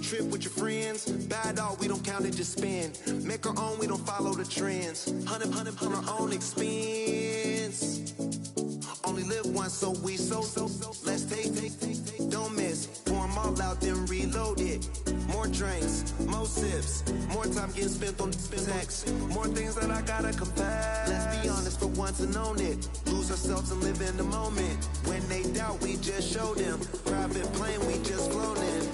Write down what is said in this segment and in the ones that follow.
trip with your friends. Bad dog, we don't count it, just spend. Make our own, we don't follow the trends. Hundred on our own expense. Only live once, so let's take, don't miss. Pour 'em all out, then reload it. More drinks, more sips, more time getting spent on text. More things that I gotta confess. Let's be honest for once and own it. Lose ourselves and live in the moment. When they doubt, we just show them. Private plane, we just flown in.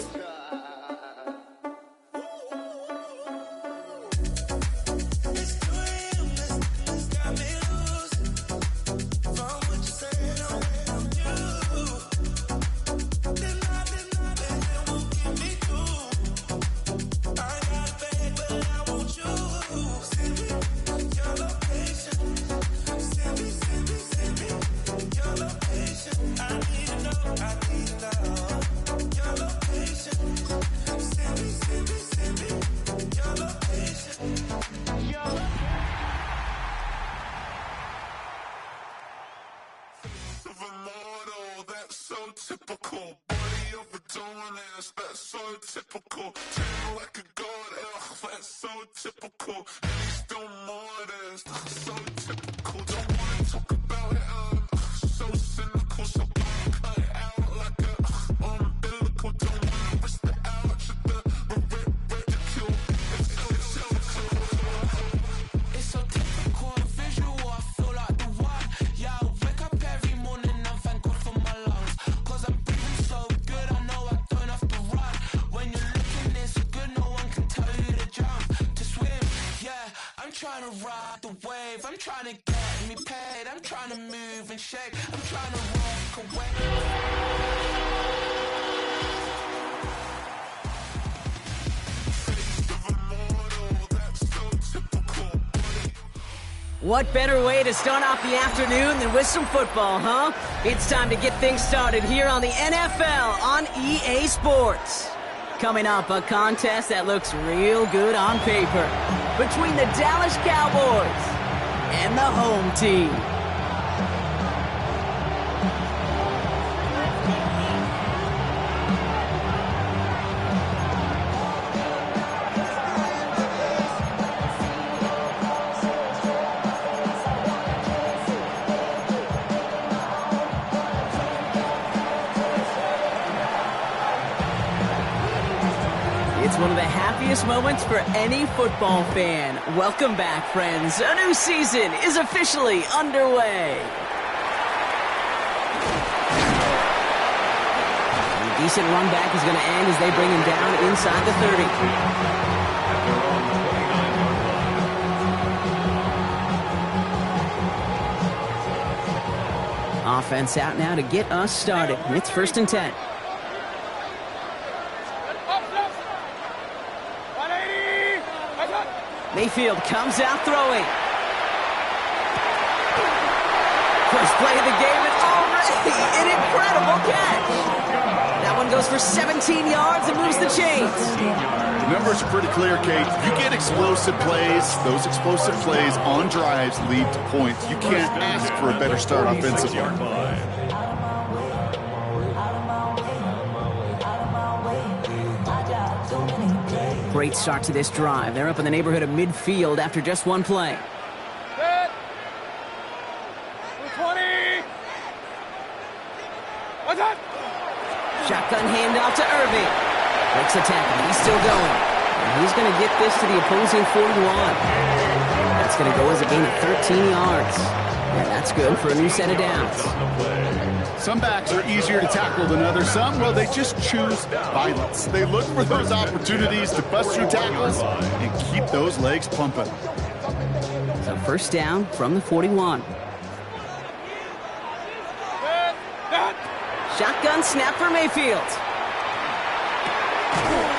Typical body of a donut, that's so typical. Turn like a god, that's so typical. And he's still modest, so typical. Don't wanna talk about it, so cynical. So cut it out like a umbilical. Don't wanna risk the ouch of the ridicule. It's so typical and visual, I feel like the one. Yeah, I wake up every morning and thank God for my lungs. I'm breathing so good, I know I don't have to run. When you're looking this good, no one can tell you to jump, to swim. Yeah, I'm trying to ride the wave. I'm trying to get me paid. I'm trying to move and shake. I'm trying to walk away. What better way to start off the afternoon than with some football, huh? It's time to get things started here on the NFL on EA Sports. Coming up, a contest that looks real good on paper between the Dallas Cowboys and the home team. It's one of the happiest moments for any football fan. Welcome back, friends. A new season is officially underway. A decent run back is going to end as they bring him down inside the 30. Offense out now to get us started. It's 1st and 10. Mayfield comes out throwing. First play of the game and already an incredible catch. That one goes for 17 yards and moves the chains. The numbers are pretty clear, Kate. You get explosive plays. Those explosive plays on drives lead to points. You can't ask for a better start offensively. Great start to this drive. They're up in the neighborhood of midfield after just one play. Set. 20. One time. Shotgun handoff to Irving. Breaks the tackle. He's still going. And he's going to get this to the opposing 41. That's going to go as a gain of 13 yards. And that's good for a new set of downs. Some backs are easier to tackle than others. Some, well, they just choose violence. They look for those opportunities to bust through tackles and keep those legs pumping. So first down from the 41. Shotgun snap for Mayfield.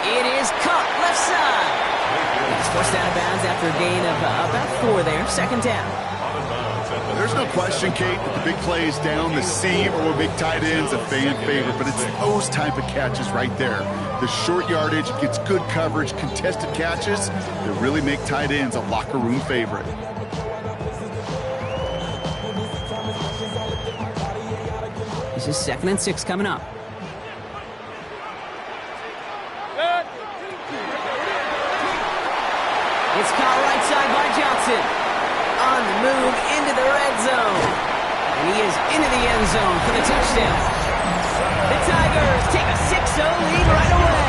It is caught left side. He's forced out of bounds after a gain of about 4 there. 2nd down. There's no question, Kate, that the big plays down the seam or big tight ends a fan favorite, but it's those type of catches right there. The short yardage, gets good coverage, contested catches that really make tight ends a locker room favorite. This is 2nd and 6 coming up. It's caught right side by Johnson. On the move into the red zone. And he is into the end zone for the touchdown. The Tigers take a 6-0 lead right away.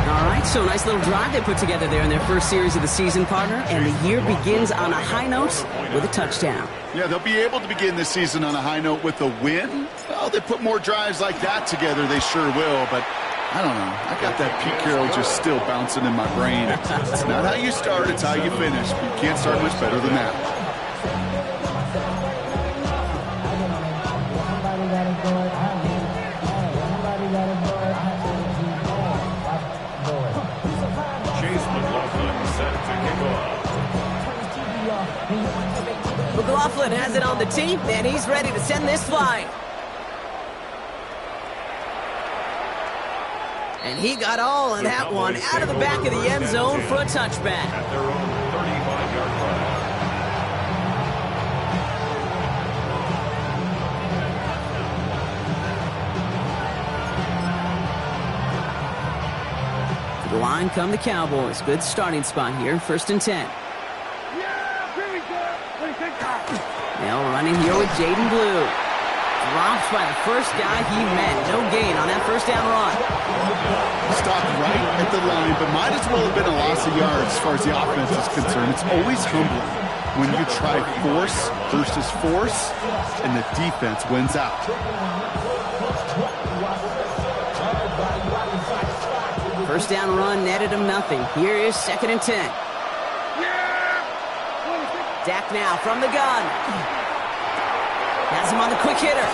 All right, so nice little drive they put together there in their first series of the season, partner. And the year begins on a high note with a touchdown. Yeah, they'll be able to begin this season on a high note with a win. Well, they put more drives like that together, they sure will, but I don't know. I got that Pete Carroll just still bouncing in my brain. It's not how you start, it's how you finish. You can't start much better than that. McLaughlin has it on the tee, and he's ready to send this flying. And he got all of that one out of the back of the end zone for a touchback. At their own 35-yard line. To the line come the Cowboys. Good starting spot here, 1st and 10. Now running here with Jaden Blue. Dropped by the first guy he met. No gain on that first down run. Stopped right at the line, but might as well have been a loss of yards as far as the offense is concerned. It's always humbling when you try force versus force, and the defense wins out. First down run netted him nothing. Here is 2nd and 10. Dak now from the gun. Has him on the quick hitter.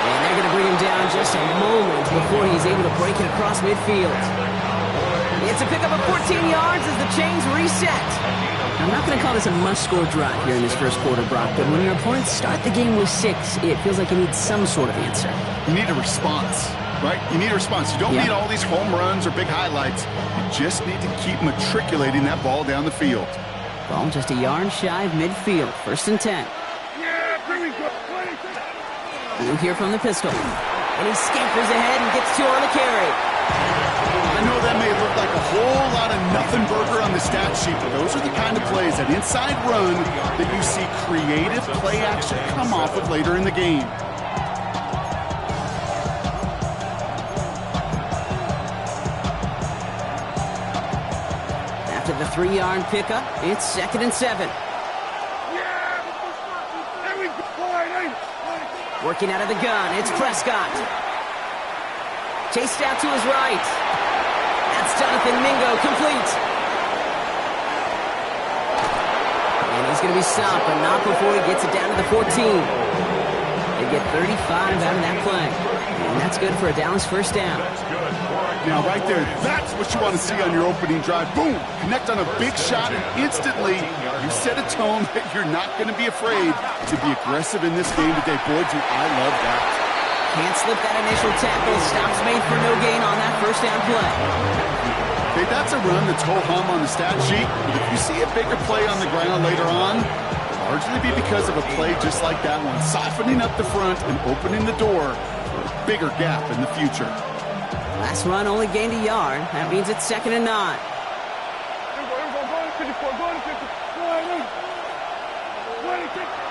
And they're going to bring him down just a moment before he's able to break it across midfield. It's a pickup of 14 yards as the chains reset. I'm not going to call this a must-score drive here in this first quarter, Brock, but when your opponents start the game with 6, it feels like you need some sort of answer. You need a response, right? You need a response. You don't need all these home runs or big highlights. You just need to keep matriculating that ball down the field. Ball just a yard shy of midfield. 1st and 10. Blue here from the pistol. And he scampers ahead and gets 2 on the carry. I know that may look like a whole lot of nothing burger on the stat sheet, but those are the kind of plays, that inside run, that you see creative play action come off of later in the game. After the 3-yard pickup, it's 2nd and 7. Working out of the gun, it's Prescott. Chased out to his right. That's Jonathan Mingo, complete. And he's going to be stopped, but not before he gets it down to the 14. They get 35 out of that play. And that's good for a Dallas first down. Now, right there, that's what you want to see on your opening drive. Boom! Connect on a big shot, and instantly you set a tone that you're not going to be afraid to be aggressive in this game today. Boy, do I love that. Can't slip that initial tackle. Stops made for no gain on that first down play. Okay, that's a run that's ho-hum on the stat sheet, but if you see a bigger play on the ground later on, it'll largely be because of a play just like that one, softening up the front and opening the door for a bigger gap in the future. Last run only gained a yard. That means it's 2nd and 9.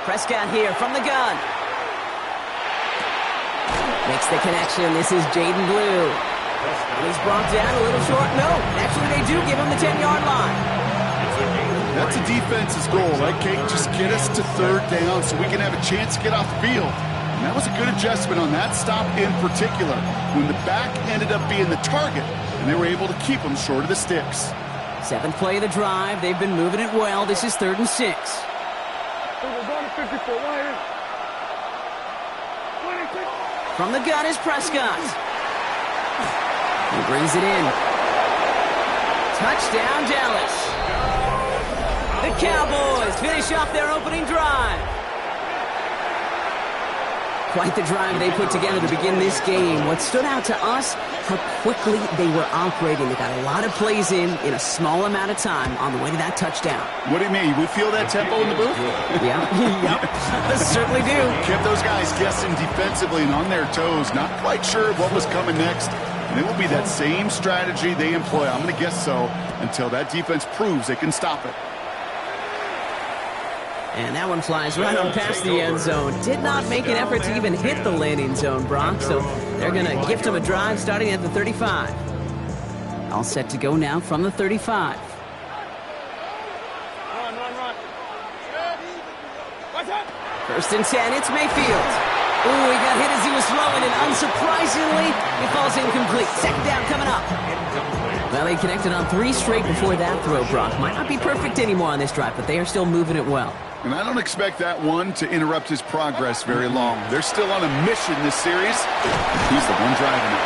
Prescott here from the gun. Makes the connection. This is Jaden Blue. And he's brought down a little short. No, actually they do give him the 10-yard line. That's a defense's goal, right, Kate? Just get us to 3rd down so we can have a chance to get off the field. And that was a good adjustment on that stop in particular, when the back ended up being the target, and they were able to keep them short of the sticks. 7th play of the drive. They've been moving it well. This is 3rd and 6. From the gun is Prescott. He brings it in. Touchdown, Dallas. The Cowboys finish off their opening drive. Quite the drive they put together to begin this game. What stood out to us, how quickly they were operating. They got a lot of plays in a small amount of time on the way to that touchdown. What do you mean? We feel that tempo in the booth? Yeah, yep, certainly do. Kept those guys guessing defensively and on their toes, not quite sure what was coming next. And it will be that same strategy they employ, I'm going to guess so, until that defense proves they can stop it. And that one flies right on past the end zone. Did not make an effort to even hit the landing zone, Brock. So they're going to gift him a drive starting at the 35. All set to go now from the 35. First and 10, it's Mayfield. Ooh, he got hit as he was throwing, and unsurprisingly, it falls incomplete. Second down coming up. Well, he connected on 3 straight before that throw, Brock. Might not be perfect anymore on this drive, but they are still moving it well. And I don't expect that one to interrupt his progress very long. They're still on a mission this series. He's the one driving it.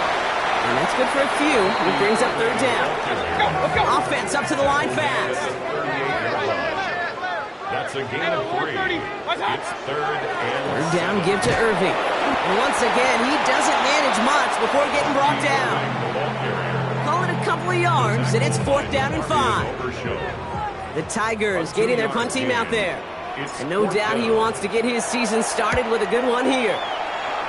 And that's good for a few. He brings up third down. Offense up to the line fast. That's a gain of 3. It's third down, give to Irving. And once again, he doesn't manage much before getting brought down. Call it a couple of yards, and it's 4th down and 5. The Tigers getting their punt team out there. And no doubt he wants to get his season started with a good one here.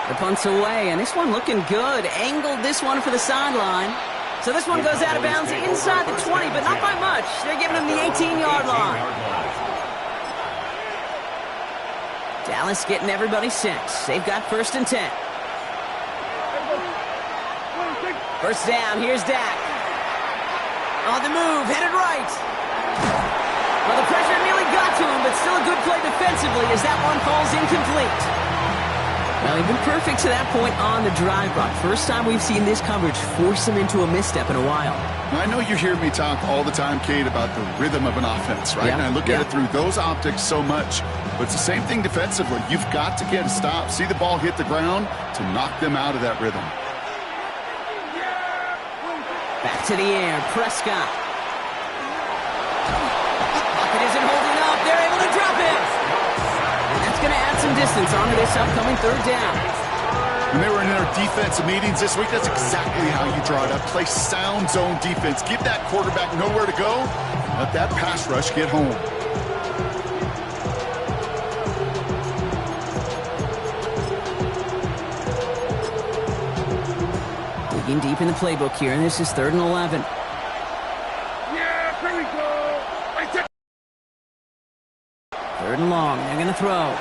The punt's away, and this one looking good. Angled this one for the sideline. So this one goes out of bounds inside the 20, but not by much. They're giving him the 18-yard line. Dallas getting everybody set. They've got 1st and 10. First down, here's Dak. On the move, headed right. Well, the pressure nearly got to him, but still a good play defensively as that one falls incomplete. Well, he's been perfect to that point on the drive, Brock. First time we've seen this coverage force him into a misstep in a while. I know you hear me talk all the time, Kate, about the rhythm of an offense, right? Yeah. And I look at it through those optics so much. But it's the same thing defensively. You've got to get a stop, see the ball hit the ground to knock them out of that rhythm. Back to the air, Prescott. Pocket isn't holding up. They're able to drop it. And that's going to add some distance onto this upcoming 3rd down. When they were in their defensive meetings this week, that's exactly how you draw it up. Play sound zone defense. Give that quarterback nowhere to go. Let that pass rush get home. Digging deep in the playbook here, and this is 3rd and 11. Yeah, here we go. 3rd and long. They're going to throw.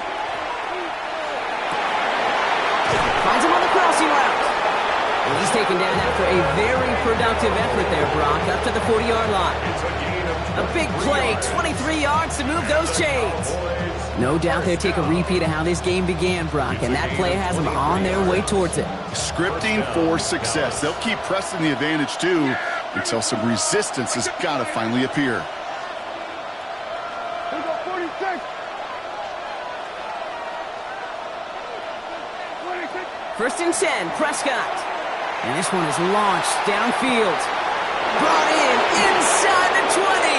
Finds him on the crossing route. And he's taken down after a very productive effort there, Brock, up to the 40-yard line. A big play, 23 yards to move those chains. No doubt they'll take a repeat of how this game began, Brock, and that play has them on their way towards it. Scripting for success. They'll keep pressing the advantage, too, until some resistance has got to finally appear. First and 10, Prescott. And this one is launched downfield. Brought in inside the 20.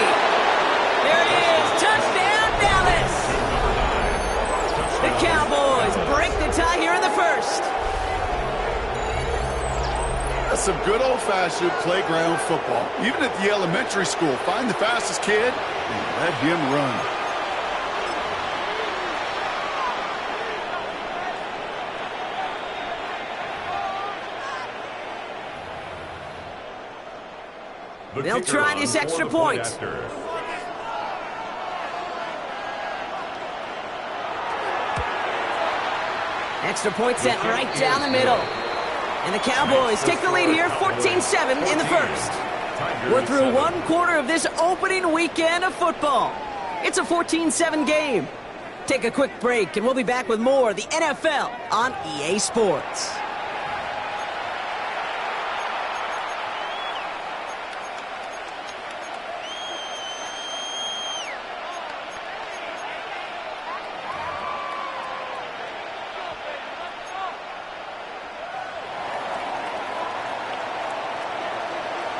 There it is. Touchdown, Dallas. The Cowboys break the tie here in the 1st. That's some good old-fashioned playground football. Even at the elementary school, find the fastest kid and let him run. They'll try this extra point. Extra point set right down the middle. And the Cowboys take the lead here, 14-7 in the 1st. We're through 1 quarter of this opening weekend of football. It's a 14-7 game. Take a quick break, and we'll be back with more of the NFL on EA Sports.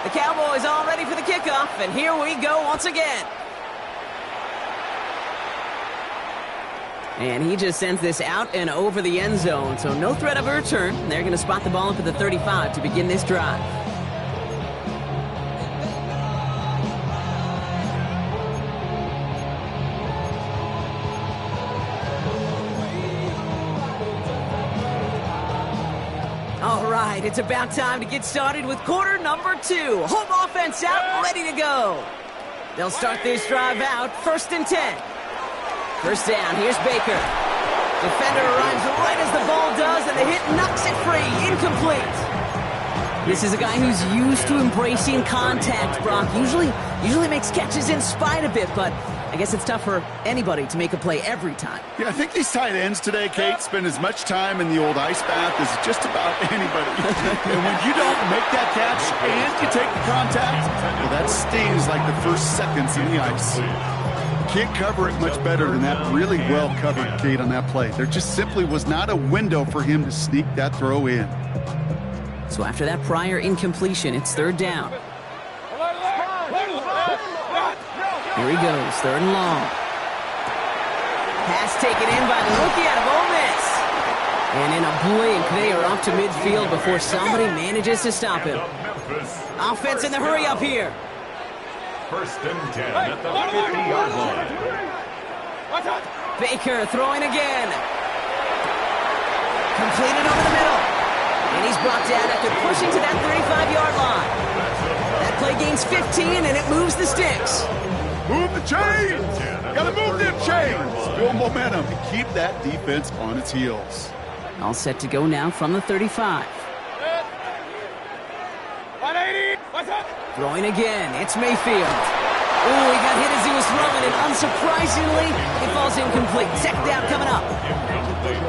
The Cowboys all ready for the kickoff, and here we go once again. And he just sends this out and over the end zone, so no threat of a return. They're going to spot the ball up at the 35 to begin this drive. All right. right, it's about time to get started with quarter number 2. Home offense out, ready to go. They'll start this drive out, 1st and 10. First down, here's Baker. Defender arrives right as the ball does, and the hit knocks it free, incomplete. This is a guy who's used to embracing contact, Brock. Usually makes catches in spite of it, but I guess it's tough for anybody to make a play every time. Yeah, I think these tight ends today, Kate, spend as much time in the old ice bath as just about anybody. And when you don't make that catch and you take the contact, well, that stings like the first seconds in the ice. Can't cover it much better than that. Really well covered, Kate, on that play. There just simply was not a window for him to sneak that throw in. So after that prior incompletion, it's 3rd down. Here he goes, 3rd and long. Pass taken in by the rookie out of Ole Miss. And in a blink, they are off to midfield before somebody manages to stop him. Offense in the hurry up here. 1st and 10 at the 50-yard line. Baker throwing again. Completed over the middle. And he's brought down after pushing to that 35-yard line. That play gains 15, and it moves the sticks. Move the chains! Gotta move them chains! Build momentum and keep that defense on its heels. All set to go now from the 35. 180! What's up? Throwing again, it's Mayfield. Oh, he got hit as he was throwing, and unsurprisingly, it falls incomplete. 2nd down coming up.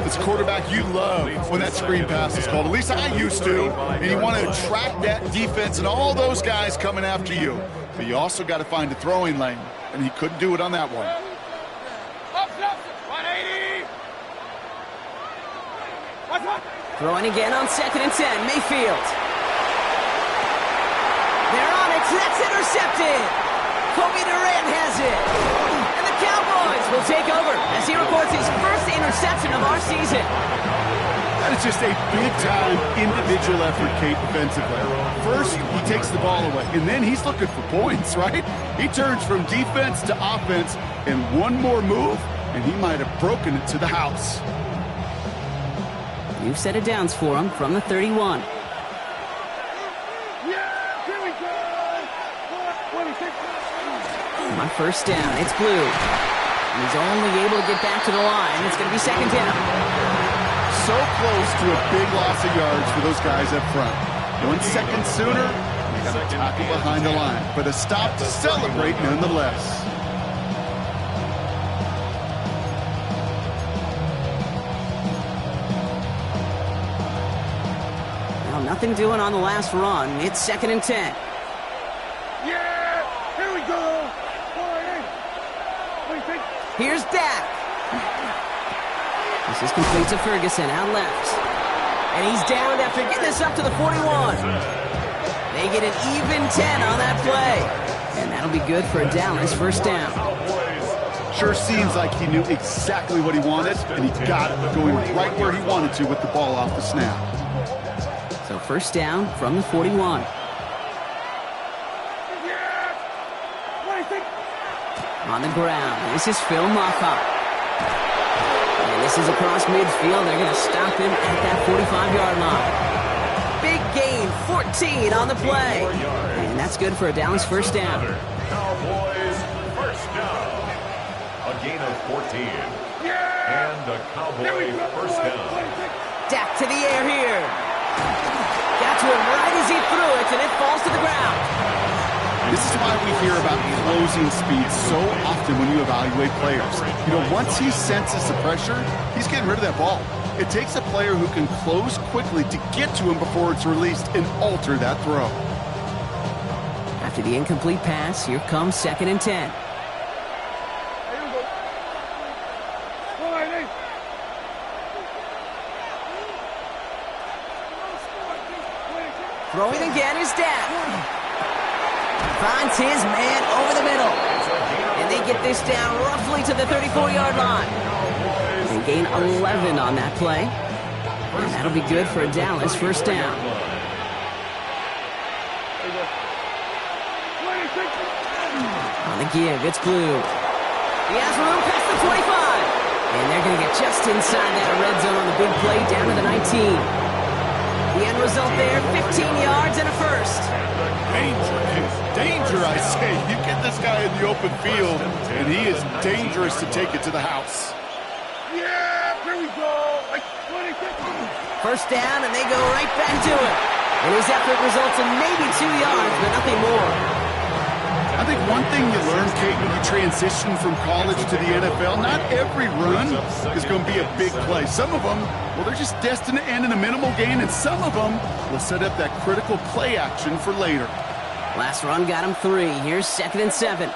This quarterback you love when that screen pass is called. At least I used to. And you want to attract that defense and all those guys coming after you. But you also got to find a throwing lane, and he couldn't do it on that one. 180! What's up? Throwing again on 2nd and 10, Mayfield. They're on it, that's intercepted. Kobe Durant has it. And the Cowboys will take over as he records his first interception of our season. That is just a big-time individual effort, Kate, defensively. First, he takes the ball away, and then he's looking for points, right? He turns from defense to offense, and one more move, and he might have broken it to the house. New set of downs for him from the 31. On 1st down, it's Blue. And he's only able to get back to the line. It's going to be 2nd down. So close to a big loss of yards for those guys up front. 1 second sooner, they got a tackle behind the line. But a stop to celebrate nonetheless. Well, nothing doing on the last run. It's 2nd and 10. Here's Dak. This is complete to Ferguson, out left. And he's down after getting this up to the 41. They get an even 10 on that play. And that'll be good for a Dallas 1st down. Sure seems like he knew exactly what he wanted, and he got it, going right where he wanted to with the ball off the snap. So 1st down from the 41. On the ground, this is Phil Moffa. And this is across midfield. They're going to stop him at that 45-yard line. Big gain, 14 on the play. And that's good for a Dallas 1st down. Cowboys 1st down. A gain of 14. And a Cowboy 1st down. Dak to the air here. Got to him right as he threw it, and it falls to the ground. This is why we hear about closing speed so often when you evaluate players. You know, once he senses the pressure, he's getting rid of that ball. It takes a player who can close quickly to get to him before it's released and alter that throw. After the incomplete pass, here comes 2nd and 10. Throwing again is Dak. Finds his man over the middle. And they get this down roughly to the 34-yard line. They gain 11 on that play. And that'll be good for a Dallas 1st down. On the give, it's Blue. He has room past the 25. And they're going to get just inside that red zone on the big play down to the 19. The end result there, 15 yards and a first. Danger, danger, I say. You get this guy in the open field, and he is dangerous to take it to the house. Yeah, here we go. Like 26. First down, and they go right back to it. And his effort results in maybe 2 yards, but nothing more. I think one thing you learn, Kate, when you transition from college to the NFL, not every run is going to be a big play. Some of them, well, they're just destined to end in a minimal gain, and some of them will set up that critical play action for later. Last run got him 3. Here's 2nd and 7.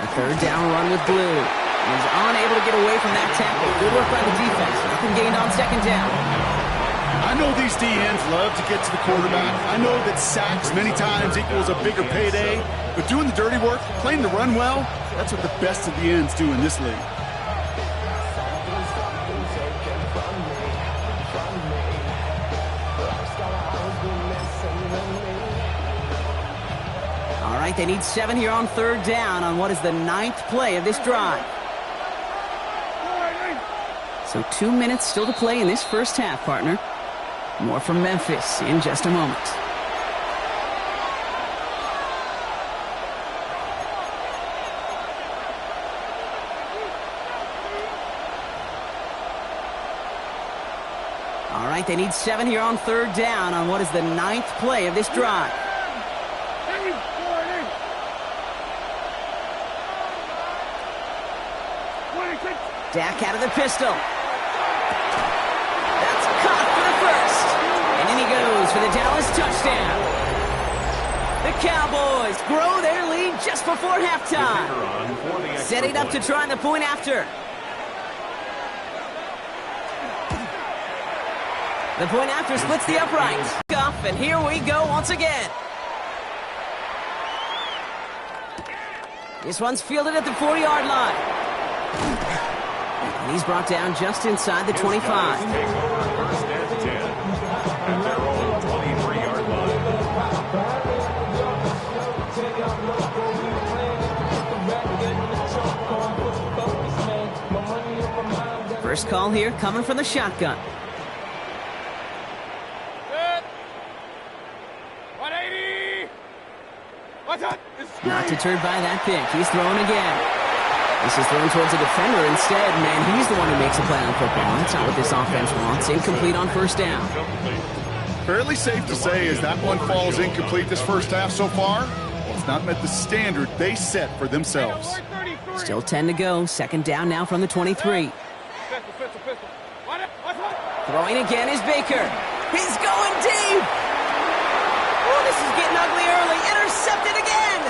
A third down run with Blue. He's unable to get away from that tackle. Good work by the defense. Nothing gained on 2nd down. I know these DNs love to get to the quarterback. I know that sacks many times equals a bigger payday, but doing the dirty work, playing the run well, that's what the best of the ends do in this league. All right, they need 7 here on 3rd down on what is the 9th play of this drive. So 2 minutes still to play in this first half, partner. More from Memphis in just a moment. All right, they need 7 here on 3rd down on what is the 9th play of this drive. Dak out of the pistol. That's caught for the first. And in he goes for the Dallas touchdown. The Cowboys grow their lead just before halftime. Setting up to try the point after. The point after splits the uprights. And here we go once again. This one's fielded at the 40-yard line. And he's brought down just inside the 25. First and 10 at their own 23-yard line. First call here coming from the shotgun. Not deterred by that pick. He's throwing again. This is thrown towards a defender instead. Man, he's the one who makes a play on football. That's not what this offense wants. Incomplete on first down. Fairly safe to say as that one falls incomplete this first half so far, well, it's not met the standard they set for themselves. Still 10 to go. 2nd down now from the 23. Throwing again is Baker. He's going deep. Oh, this is getting ugly early. Intercepted again.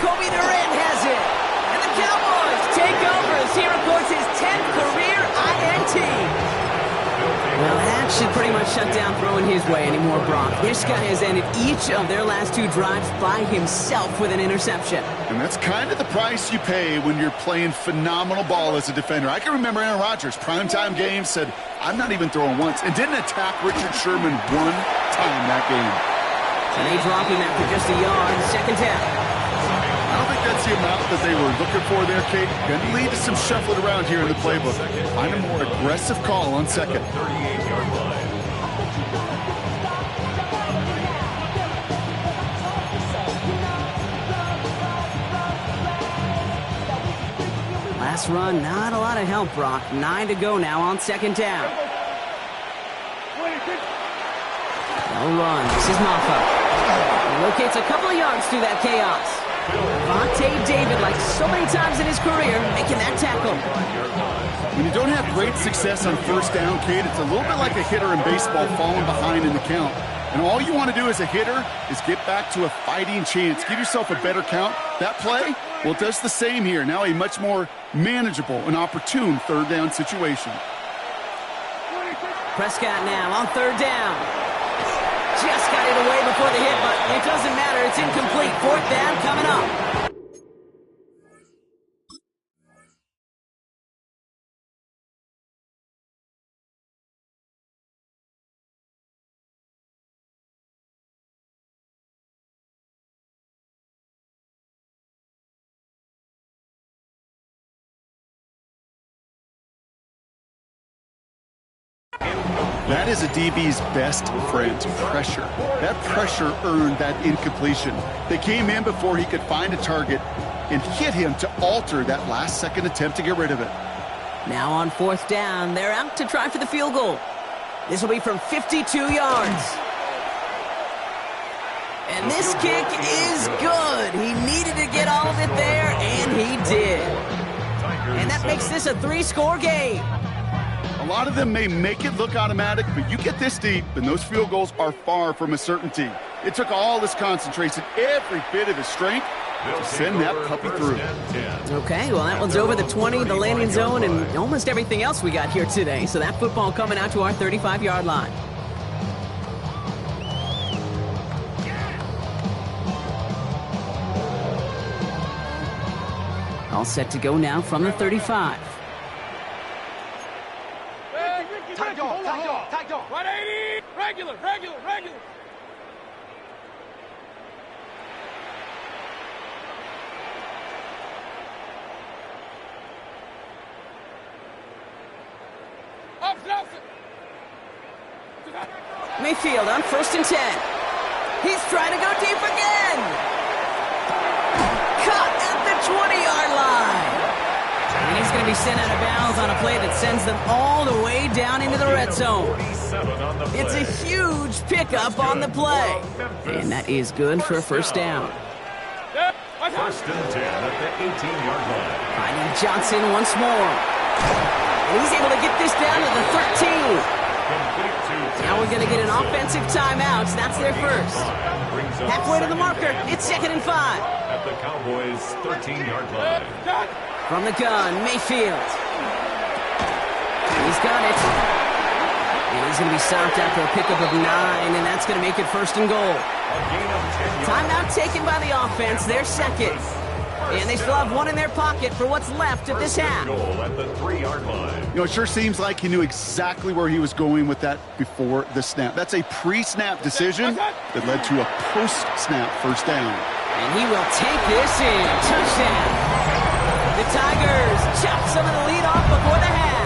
Kobe Durant has it. And the Cowboys take over as he records his 10th career INT. Well, that should pretty much shut down throwing his way anymore, Brock. This guy has ended each of their last 2 drives by himself with an interception. And that's kind of the price you pay when you're playing phenomenal ball as a defender. I can remember Aaron Rodgers, primetime game, said, I'm not even throwing once, and didn't attack Richard Sherman one time that game. And they drop him after just a yard. 2nd down. I don't think that's the amount that they were looking for there, Kate. Going to lead to some shuffling around here in the playbook. Find a more aggressive call on 2nd. 38-yard line. Last run, not a lot of help, Brock. 9 to go now on 2nd down. No run. This is Maffa. He locates a couple of yards through that chaos. Vontae David, like so many times in his career, making that tackle. When you don't have great success on first down, Kate, it's a little bit like a hitter in baseball falling behind in the count. And all you want to do as a hitter is get back to a fighting chance. Give yourself a better count. That play, well, it does the same here. Now a much more manageable and opportune 3rd down situation. Prescott now on 3rd down. Just got it away before the hit, but it doesn't matter. It's incomplete. 4th down coming up. That is a DB's best friend, pressure. That pressure earned that incompletion. They came in before he could find a target and hit him to alter that last-second attempt to get rid of it. Now on 4th down, they're out to try for the field goal. This will be from 52 yards. And this kick is good. He needed to get all of it there, and he did. And that makes this a 3-score game. A lot of them may make it look automatic, but you get this deep, and those field goals are far from a certainty. It took all his concentration, every bit of his strength, to send that puppy through. Okay, well, that one's over the 20, the landing zone, and almost everything else we got here today. So that football coming out to our 35-yard line. All set to go now from the 35. Tackle, 180! Regular! Mayfield on 1st and 10. He's trying to go deep again. Caught at the 20-yard line. And he's going to be sent out of bounds on a play that sends them all the way down into the red zone. It's a huge pickup on the play. And that is good for a 1st down. 1st and 10 at the 18-yard line. Finding Johnson once more. And he's able to get this down to the 13. Now we're going to get an offensive timeout. That's their first. Halfway to the marker. It's 2nd and 5. At the Cowboys' 13-yard line. From the gun, Mayfield. He's got it. And he's going to be stopped after a pickup of 9, and that's going to make it 1st and goal. Timeout taken by the offense. They're second. And they still have one in their pocket for what's left of this half. Goal at the 3-yard line. You know, it sure seems like he knew exactly where he was going with that before the snap. That's a pre-snap decision that led to a post-snap 1st down. And he will take this in. Touchdown. The Tigers chop some of the lead off before the half.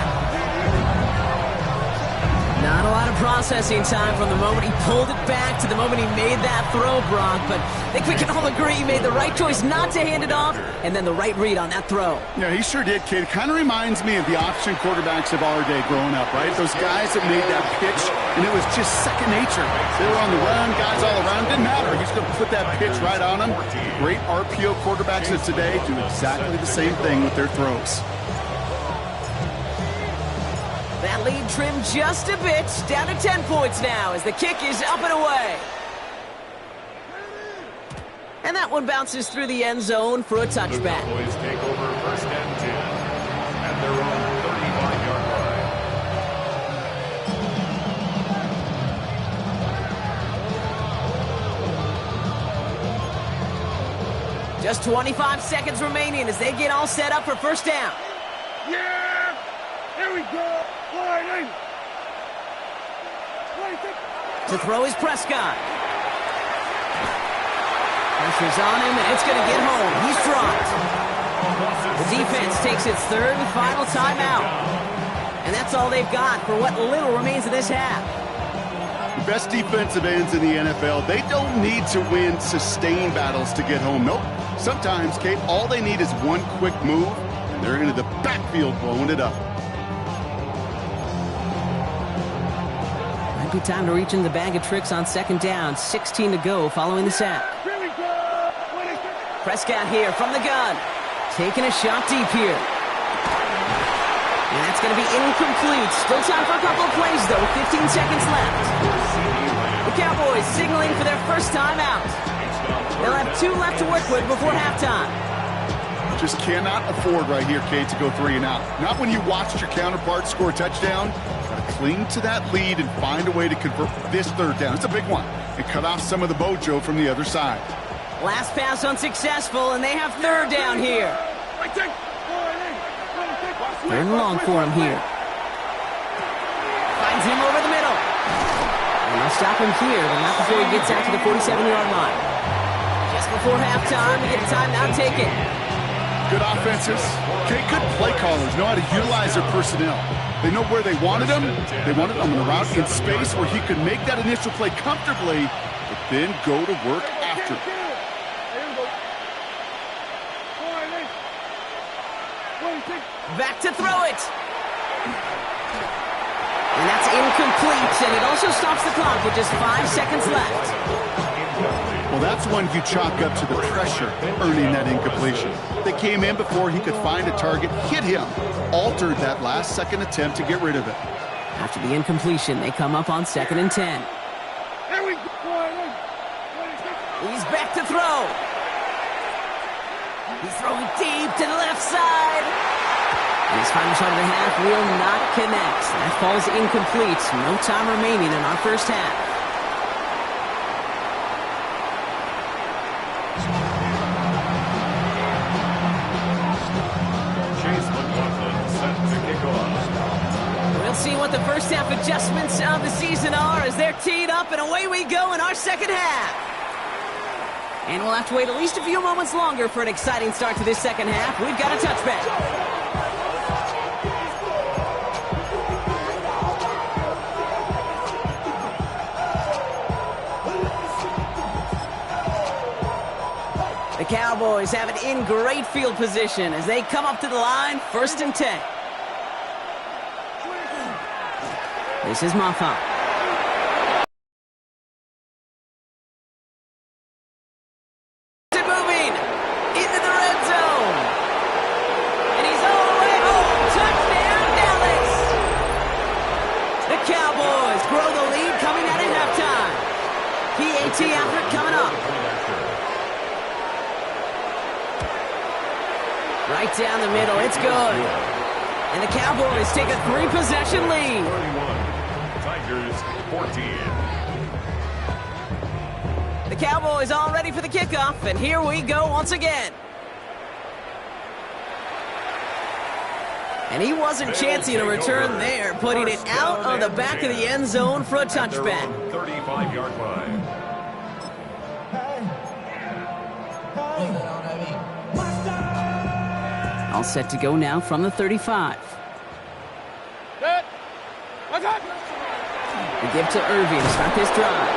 Not a lot of processing time from the moment he pulled it back to the moment he made that throw, Brock. But I think we can all agree he made the right choice not to hand it off, and then the right read on that throw. Yeah, he sure did, kid. Kind of reminds me of the option quarterbacks of our day growing up, right? Those guys that made that pitch, and it was just second nature. They were on the run, guys all around. Didn't matter. He's going to put that pitch right on them. Great RPO quarterbacks of today do exactly the same thing with their throws. That lead trimmed just a bit, down to 10 points now as the kick is up and away. And that one bounces through the end zone for a touchback. The Cowboys take over 1st and 10 at their own 35-yard line. Just 25 seconds remaining as they get all set up for 1st down. Yeah! Here we go! To throw is Prescott. Pressure's on him, and it's going to get home. He's dropped. The defense takes its 3rd and final timeout. And that's all they've got for what little remains of this half. The best defensive ends in the NFL, they don't need to win sustained battles to get home. Nope. Sometimes, Kate, all they need is one quick move, and they're into the backfield blowing it up. Might be time to reach in the bag of tricks on 2nd down. 16 to go following the sack. Prescott here from the gun. Taking a shot deep here. And that's going to be incomplete. Still time for a couple of plays, though. 15 seconds left. The Cowboys signaling for their first time out. They'll have 2 left to work with before halftime. Just cannot afford right here, Kate, to go 3 and out. Not when you watched your counterpart score a touchdown. Got to cling to that lead and find a way to convert this 3rd down. It's a big one. And cut off some of the mojo from the other side. Last pass unsuccessful, and they have 3rd down here. 3rd and long for him here. Finds him over the middle. And they'll stop him here, but not before he gets out to the 47-yard line. Just before halftime, we get a timeout taken. Good offenses, okay, good play callers know how to utilize their personnel. They know where they wanted him. They wanted him on the route in space where he could make that initial play comfortably, but then go to work after. Back to throw it. And that's incomplete, and it also stops the clock with just 5 seconds left. Well, that's one you chalk up to the pressure earning that incompletion. They came in before he could find a target, hit him, altered that last-second attempt to get rid of it. After the incompletion, they come up on 2nd and 10. He's back to throw. He's throwing deep to the left side. And his final shot of the half will not connect. That falls incomplete. No time remaining in our first half. We'll see what the first half adjustments of the season are as they're teed up, and away we go in our second half. And we'll have to wait at least a few moments longer for an exciting start to this second half. We've got a touchback. The Cowboys have it in great field position as they come up to the line, 1st and 10. This is Maffa. Moving into the red zone. And he's all the way home. Touchdown, Dallas. The Cowboys grow the lead coming out at halftime. PAT effort coming up. Right down the middle, it's good. And the Cowboys take a 3-possession lead. 31, Tigers 14. The Cowboys all ready for the kickoff, and here we go once again. And he wasn't chancing a return there, putting it out of the back of the end zone for a touchback. 35-yard line. All set to go now from the 35. The give to Irving to start this drive.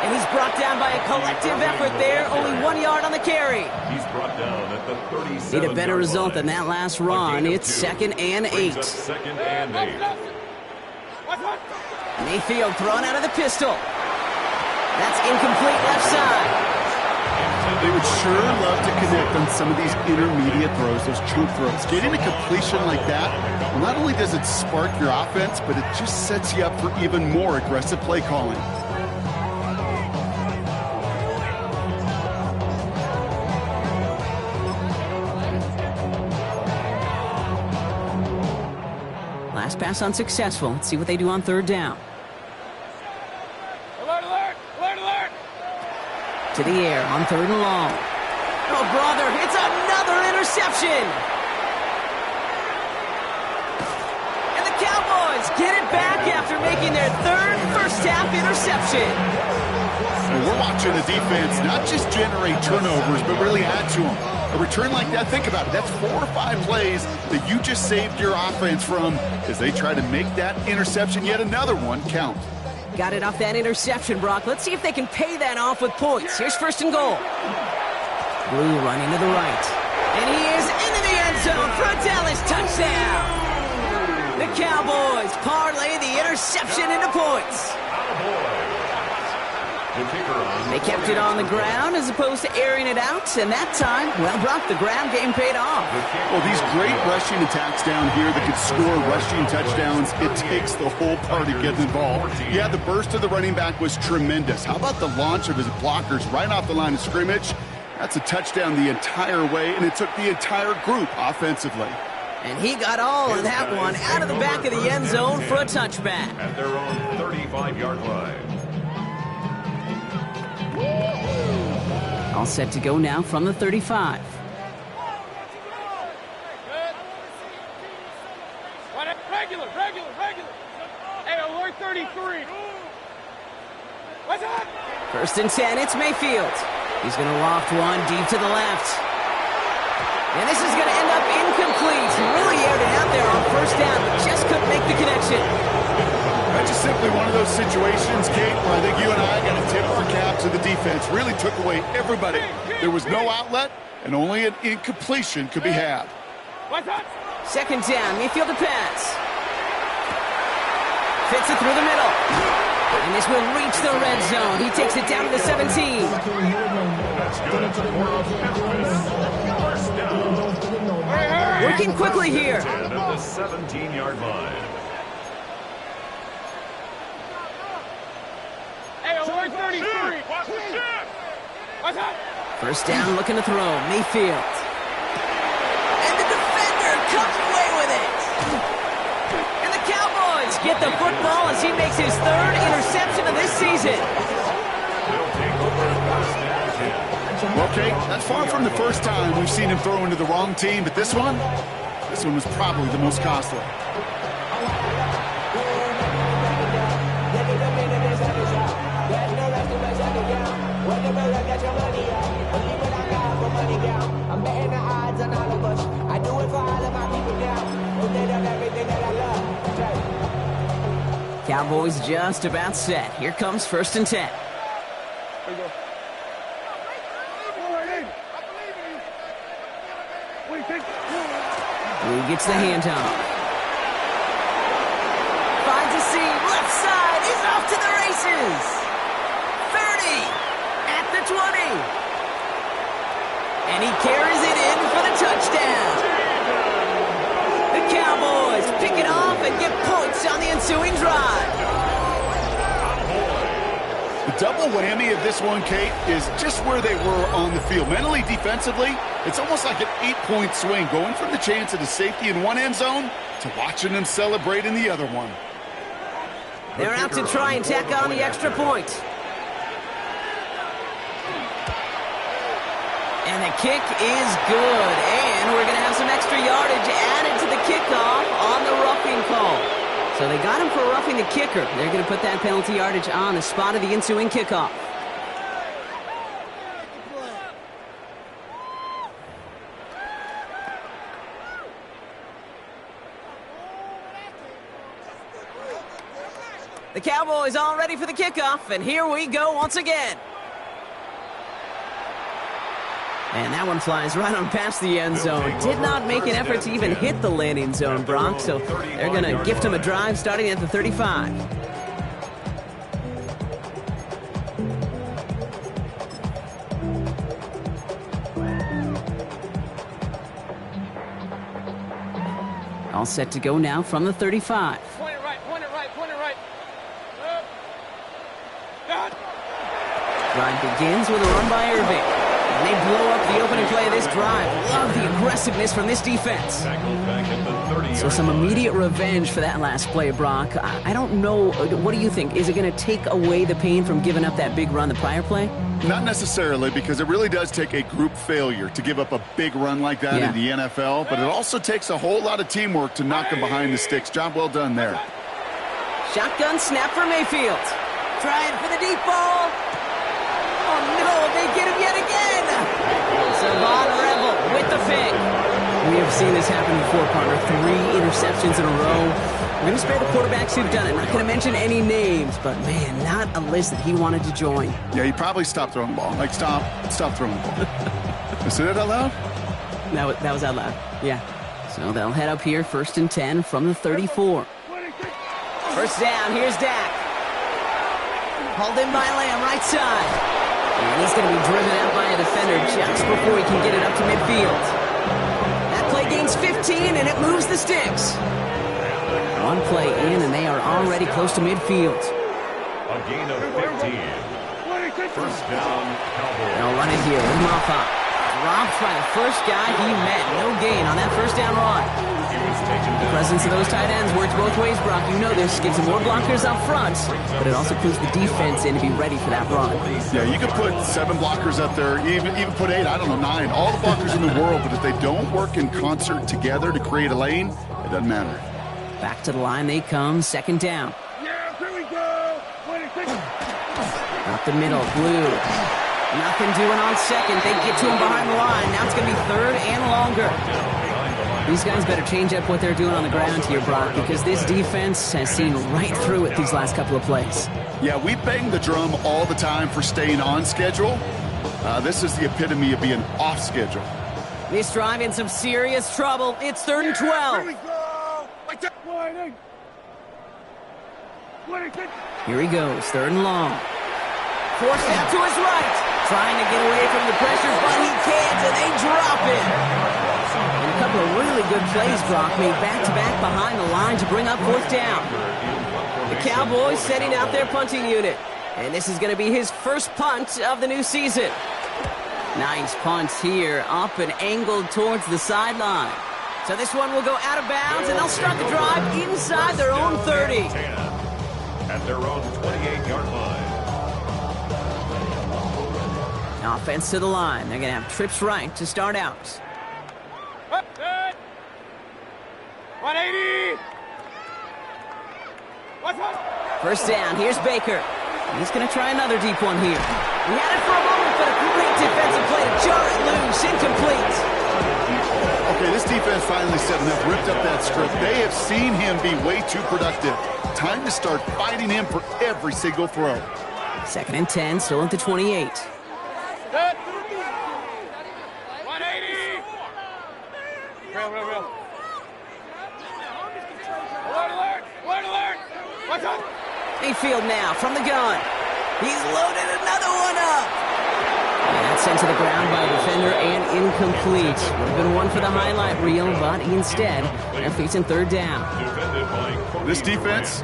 And he's brought down by a collective effort there, only 1 yard on the carry. He's brought down at the 37. Need a better result than that last run. It's 2nd and 8. 2nd and 8. Mayfield thrown out of the pistol. That's incomplete left side. They would sure love to connect on some of these intermediate throws, those chunk throws. Getting a completion like that, well, not only does it spark your offense, but it just sets you up for even more aggressive play calling. Last pass unsuccessful. Let's see what they do on 3rd down. To the air on 3rd and long. Oh, brother, it's another interception. And the Cowboys get it back after making their 3rd first-half interception. Well, we're watching a defense not just generate turnovers, but really add to them. A return like that, think about it, that's 4 or 5 plays that you just saved your offense from as they try to make that interception, yet another one, count. Got it off that interception, Brock. Let's see if they can pay that off with points. Here's 1st and goal. Blue running to the right. And he is into the end zone for a Dallas touchdown. The Cowboys parlay the interception into points. They kept it on the ground as opposed to airing it out, and that time, well, Brock, the ground game paid off. Well, these great rushing attacks down here that could score rushing touchdowns, it takes the whole party getting involved. Yeah, the burst of the running back was tremendous. How about the launch of his blockers right off the line of scrimmage? That's a touchdown the entire way, and it took the entire group offensively. And he got all of that one out of the back of the end zone for a touchback. At their own 35-yard line. All set to go now from the 35. Regular. Hey, alert 33. What's up? 1st and 10, it's Mayfield. He's going to loft one deep to the left. And this is going to end up incomplete. He really aired it out there on first down, but just couldn't make the connection. That's just simply one of those situations, Kate, where I think you and I got to tip our cap to the defense. Really took away everybody. There was no outlet, and only an incompletion could be had. Second down, Mayfield to pass. Fits it through the middle. And this will reach the red zone. He takes it down to the 17. Working quickly here. At the 17-yard line. First down, looking to throw. Mayfield. And the defender comes away with it. And the Cowboys get the football as he makes his third interception of this season. Well, Kate, that's far from the first time we've seen him throw into the wrong team, but this one was probably the most costly. Cowboys just about set. Here comes 1st and 10. Who gets the handoff? Finds a seam, left side, he's off to the races. 30, at the 20. And he carries it in for the touchdown. The Cowboys pick it off and get points on the ensuing drive. The double whammy of this one, Kate, is just where they were on the field. Mentally, defensively, it's almost like an 8-point swing, going from the chance at a safety in one end zone to watching them celebrate in the other one. They're out to try and tack on the extra point. And the kick is good. And we're going to have some extra yardage added to the kickoff on the roughing call. So they got him for roughing the kicker. They're going to put that penalty yardage on the spot of the ensuing kickoff. The Cowboys all ready for the kickoff, and here we go once again. And that one flies right on past the end zone. Did not make an effort to even hit the landing zone, Brock, so they're going to gift him a drive starting at the 35. All set to go now from the 35. Point it right. Drive begins with a run by Irving. And they blow up the opening play of this drive. Love the aggressiveness from this defense. So some immediate revenge for that last play, Brock. I don't know. What do you think? Is it going to take away the pain from giving up that big run the prior play? Not necessarily, because it really does take a group failure to give up a big run like that in the NFL, but it also takes a whole lot of teamwork to knock them behind the sticks. Job well done there. Shotgun snap for Mayfield. Trying for the deep ball. Oh, no, they get him yet again. Savon Rebel with the pick. We have seen this happen before, partner. 3 interceptions in a row. We're going to spare the quarterbacks who've done it. Not going to mention any names, but, man, not a list that he wanted to join. Yeah, he probably stopped throwing the ball. Like, stop throwing the ball. You say that out loud? That was out loud, yeah. So they'll head up here, 1st and 10 from the 34. First down, here's Dak. Hauled in by Lamb, right side. And he's going to be driven out by a defender just before he can get it up to midfield. That play gains 15, and it moves the sticks. One play in, and they are already close to midfield. A gain of 15. First down, Cowboys. They'll run it here with Moffa. Dropped by the first guy he met. No gain on that first down run. The presence of those tight ends works both ways, Brock. You know this. Gives them more blockers up front, but it also puts the defense in to be ready for that run. Yeah, you could put 7 blockers up there, even put 8, I don't know, 9. All the blockers in the world, but if they don't work in concert together to create a lane, it doesn't matter. Back to the line they come, 2nd down. Yeah, here we go. 26. Up the middle, Blue. Nothing doing on second. They get to him behind the line. Now it's going to be third and longer. These guys better change up what they're doing on the ground here, Brock, because this defense has seen right through it these last couple of plays. Yeah, we bang the drum all the time for staying on schedule. This is the epitome of being off schedule. This drive in some serious trouble. It's 3rd and 12. Here we go. Like that. Here he goes, 3rd and long. Forced out to his right. Trying to get away from the pressure, but he can't, and they drop it. And a couple of really good plays, Brock, made back-to-back behind the line to bring up 4th down. The Cowboys setting out their punting unit. And this is going to be his first punt of the new season. Nice punt here, up and angled towards the sideline. So this one will go out of bounds, and they'll start the drive inside their own 30. At their own 28-yard line. Offense to the line. They're going to have trips right to start out. 180. First down. Here's Baker. He's going to try another deep one here. He had it for a moment, but a great defensive play to jar it loose. Incomplete. Okay, this defense finally set enough, ripped up that script. They have seen him be way too productive. Time to start fighting him for every single throw. 2nd and 10, still at the 28. 180. Real. Alert. What's up? Mayfield now from the gun. He's loaded another one up. And that's sent to the ground by a defender and incomplete. Would have been one for the highlight reel, but instead, they're facing 3rd down. This defense,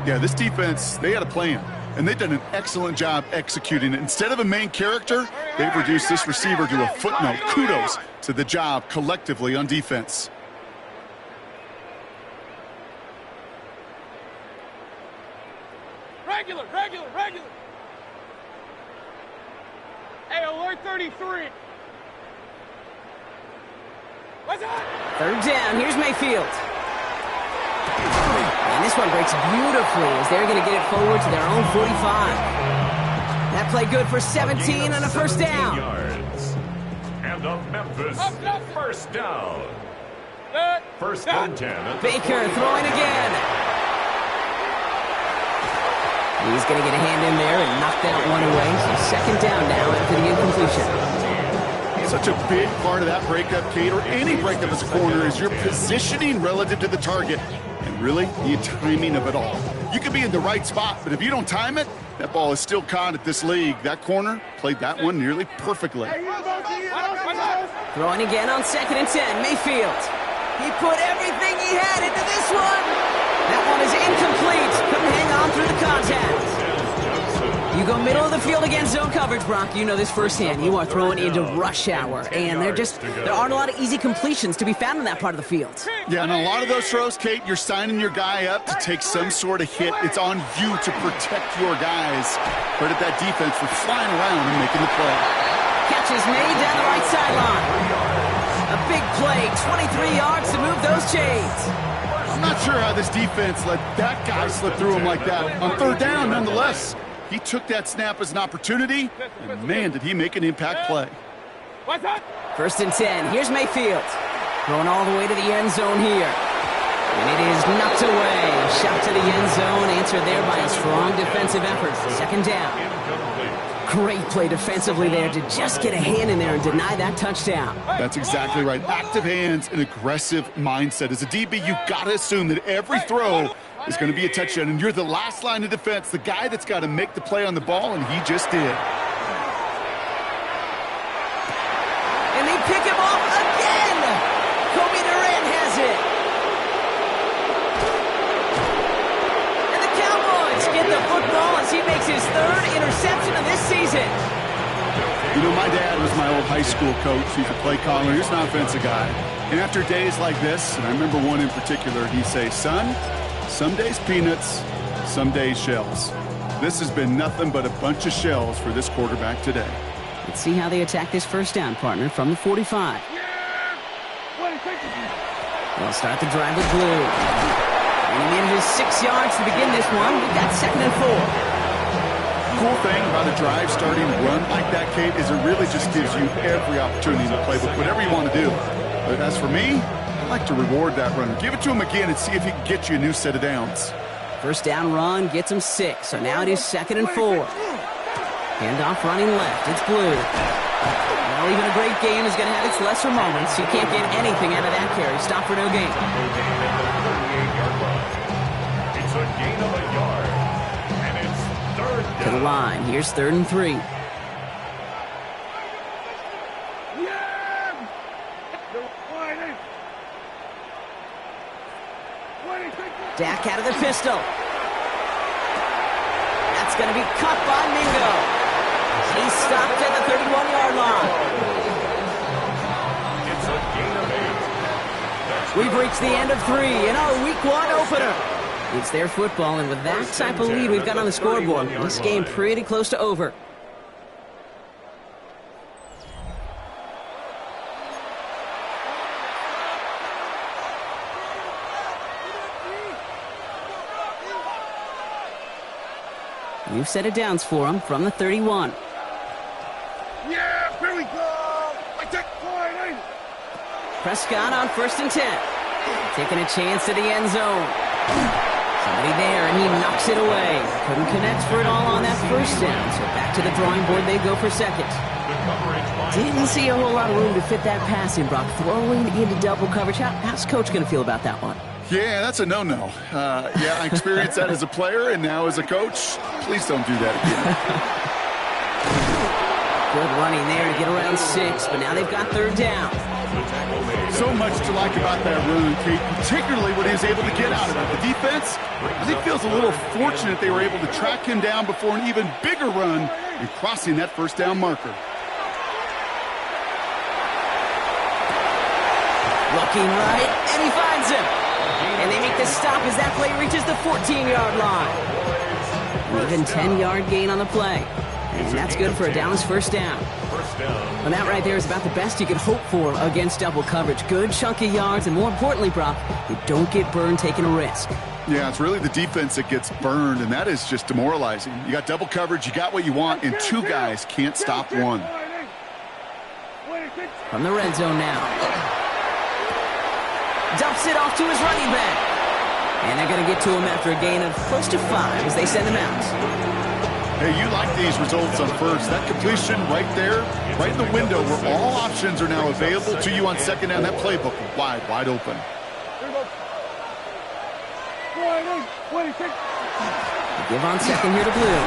they had a plan. And they've done an excellent job executing it. Instead of a main character, they've reduced this receiver to a footnote. Kudos to the job collectively on defense. Regular. Hey, alert 33. What's up? 3rd down. Here's Mayfield. And this one breaks beautifully as they're going to get it forward to their own 45. That play good for 17 and a first down. Yards. And a Memphis first down. 1st and 10. Baker throwing again. He's going to get a hand in there and knock that one away. So 2nd down now after the incompletion. Such a big part of that breakup, Kate, or any breakup as a corner, is your positioning relative to the target. And really, the timing of it all. You can be in the right spot, but if you don't time it, that ball is still caught at this league. That corner played that one nearly perfectly. Throwing again on 2nd and 10. Mayfield. He put everything he had into this one. That one is incomplete. Couldn't hang on through the contact. You go middle of the field against zone coverage, Brock. You know this firsthand. You are throwing into rush hour, and there aren't a lot of easy completions to be found in that part of the field. Yeah, and a lot of those throws, Kate, you're signing your guy up to take some sort of hit. It's on you to protect your guys. Credit that defense for flying around and making the play. Catch is made down the right sideline. A big play, 23 yards to move those chains. I'm not sure how this defense let that guy slip through him like that. On 3rd down, nonetheless. He took that snap as an opportunity, and man, did he make an impact play. What's up? 1st and 10. Here's Mayfield. Going all the way to the end zone here. And it is knocked away. Shot to the end zone, answered there by a strong defensive effort. 2nd down. Great play defensively there to just get a hand in there and deny that touchdown. That's exactly right. Active hands and aggressive mindset. As a DB, you got to assume that every throw is going to be a touchdown, and you're the last line of defense, the guy that's got to make the play on the ball, and he just did. And they pick him off again. Kobe Durant has it. And the Cowboys get the football as he makes his 3rd interception of this season. You know, my dad was my old high school coach. He's a play caller. He's an offensive guy. And after days like this, and I remember one in particular, he'd say, son, some days peanuts, some days shells. This has been nothing but a bunch of shells for this quarterback today. Let's see how they attack this first down, partner, from the 45. They'll start the drive with blue. And he manages 6 yards to begin this one. We've got 2nd and 4. cool thing about a drive starting run like that, Kate, is it really just gives you every opportunity in the playbook, whatever you want to do. But as for me, I like to reward that runner. Give it to him again and see if he can get you a new set of downs. First down run gets him 6, so now it is 2nd and 4. Handoff running left. It's Blue. Well, even a great game is going to have its lesser moments. You can't get anything out of that carry. Stop for no gain. It's a gain of a yard. And it's 3rd down. To the line. Here's 3rd and 3. Dak out of the pistol. That's going to be cut by Mingo. He's stopped at the 31-yard line. It's a gain of 8. We've reached the end of 3 in our Week 1 opener. It's their football, and with that type of lead we've got on the scoreboard, this game pretty close to over. New set of downs for him from the 31. Yeah, here we go. I take point. Prescott on 1st and 10. Taking a chance to the end zone. Somebody there, and he knocks it away. Couldn't connect for it all on that first down, so back to the drawing board they go for 2nd. Didn't see a whole lot of room to fit that pass in, Brock. Throwing into double coverage. How's Coach going to feel about that one? Yeah, that's a no-no. Yeah, I experienced that as a player and now as a coach. Please don't do that again. Good running there to get around 6, but now they've got 3rd down. So much to like about that run, Kate, particularly what he was able to get out of it. The defense, I think, feels a little fortunate they were able to track him down before an even bigger run and crossing that 1st down marker. Looking right, and he finds him. And they make the stop as that play reaches the 14-yard line. An even 10-yard gain on the play. And that's good for a Dallas 1st down. And that right there is about the best you could hope for against double coverage. Good chunky yards, and more importantly, Brock, you don't get burned taking a risk. Yeah, it's really the defense that gets burned, and that is just demoralizing. You got double coverage, you got what you want, and 2 guys can't stop one. From the red zone now. Dumps it off to his running back. And they're going to get to him after a gain of close to 5 as they send him out. Hey, you like these results on first. That completion right there, right in the window where all options are now available to you on 2nd down. That playbook wide open. They give on 2nd here to Blue.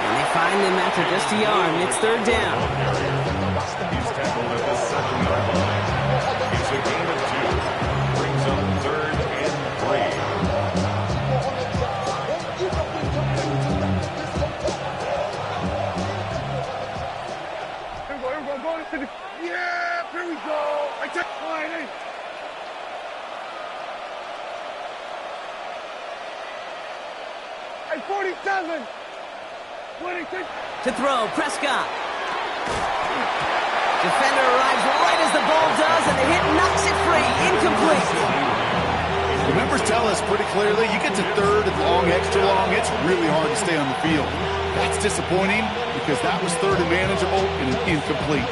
And they find him after just a yard, and it's 3rd down. He's tackled at the 7-yard line. It's a gain of 2. Brings up 3rd and 3. Yeah, here we go. I take point. At 47. 26. To throw, Prescott. Defender arrives right as the ball does, and the hit knocks it free. Incomplete. The numbers tell us pretty clearly, you get to 3rd and long, extra long, it's really hard to stay on the field. That's disappointing because that was 3rd and manageable and an incomplete.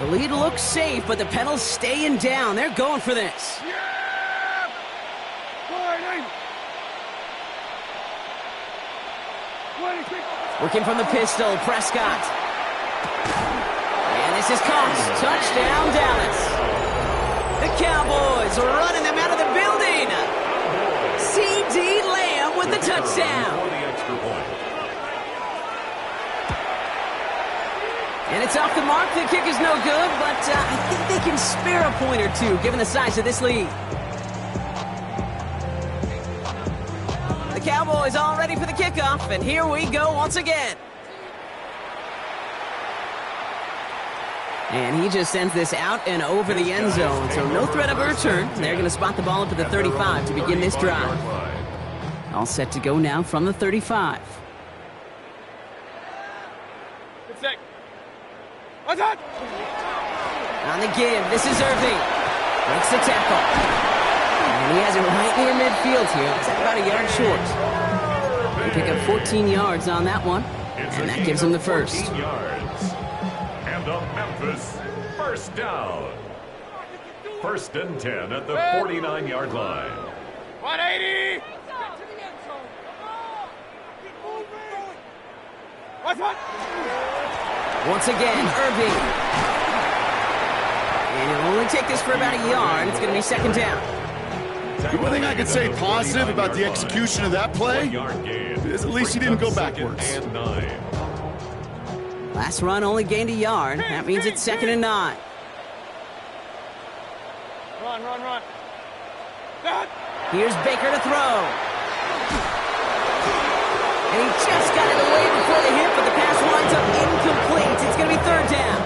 The lead looks safe, but the pedals staying down. They're going for this. Yeah! Point. 26. Working from the pistol, Prescott. And this is caught. Touchdown, Dallas. The Cowboys are running them out of the building. C.D. Lamb with the touchdown. For the extra point. And it's off the mark. The kick is no good, but I think they can spare a point or two, given the size of this lead. The Cowboys all ready for the kickoff, and here we go once again. And he just sends this out and over the end zone, so no threat of a return. They're going to spot the ball up at the 35 to begin this drive. All set to go now from the 35. On the give, this is Irving. Breaks the tackle. And he has it right near midfield here. It's about a yard short. They pick up 14 yards on that one. And that gives him the first. 14 yards. And a Memphis first down. First and 10 at the 49-yard line. 180! Once again, Irving. And he'll only take this for about a yard. It's going to be second down. The one thing I could say positive about the execution of that play is at least he didn't go backwards. Last run only gained a yard. That means it's second and 9. Run. Here's Baker to throw. And he just got it away before the hit, but the pass winds up incomplete. It's going to be third down.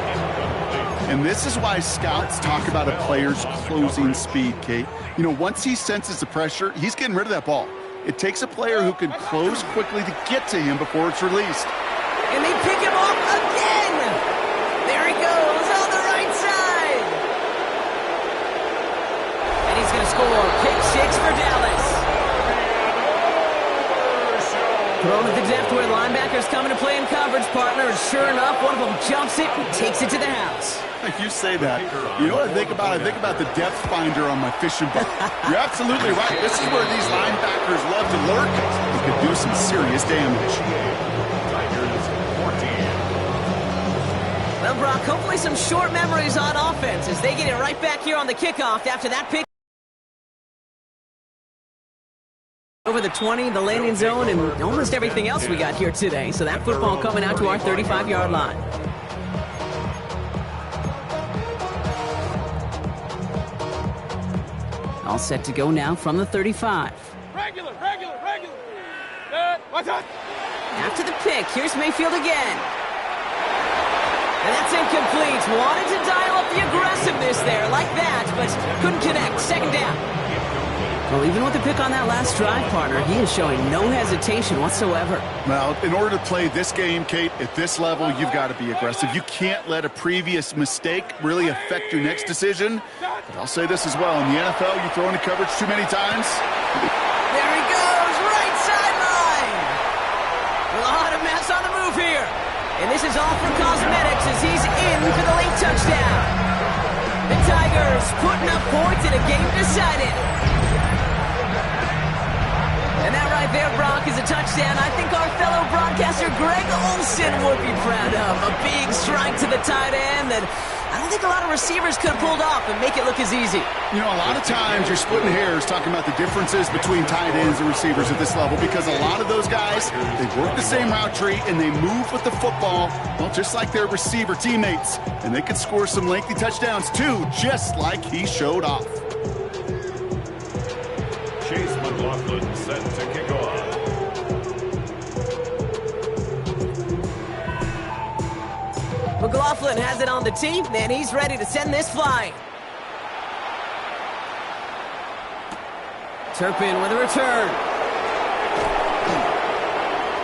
And this is why scouts talk about a player's closing speed, Kate. You know, once he senses the pressure, he's getting rid of that ball. It takes a player who can close quickly to get to him before it's released. And they pick him off again. There he goes on the right side. And he's going to score. Pick 6 for Dallas. Thrown at the depth where the linebacker's coming to play in coverage, partner. And sure enough, one of them jumps it and takes it to the house. You say that. You know what I think about? I think about the depth finder on my fishing boat. You're absolutely right. This is where these linebackers love to lurk. They could do some serious damage. Well, Brock, hopefully some short memories on offense as they get it right back here on the kickoff after that pick. Over the 20, the landing zone, and almost everything else we got here today. So that football coming out to our 35-yard line. All set to go now from the 35. Regular. Good. Watch out. After the pick, here's Mayfield again. And that's incomplete. Wanted to dial up the aggressiveness there like that, but couldn't connect. Second down. Well, even with the pick on that last drive, partner, he is showing no hesitation whatsoever. Well, in order to play this game, Kate, at this level, you've got to be aggressive. You can't let a previous mistake really affect your next decision. But I'll say this as well. In the NFL, you throw into coverage too many times. There he goes, right sideline. A lot of mess on the move here. And this is all for cosmetics as he's in for the late touchdown. The Tigers putting up points in a game decided. And that right there, Brock, is a touchdown I think our fellow broadcaster Greg Olsen would be proud of. A big strike to the tight end that I don't think a lot of receivers could have pulled off and make it look as easy. You know, a lot of times you're splitting hairs talking about the differences between tight ends and receivers at this level because a lot of those guys, they work the same route tree and they move with the football, well, just like their receiver teammates. And they could score some lengthy touchdowns too, just like he showed off. Chase McLaughlin set to kick off. McLaughlin has it on the tee, and he's ready to send this flying. Turpin with a return.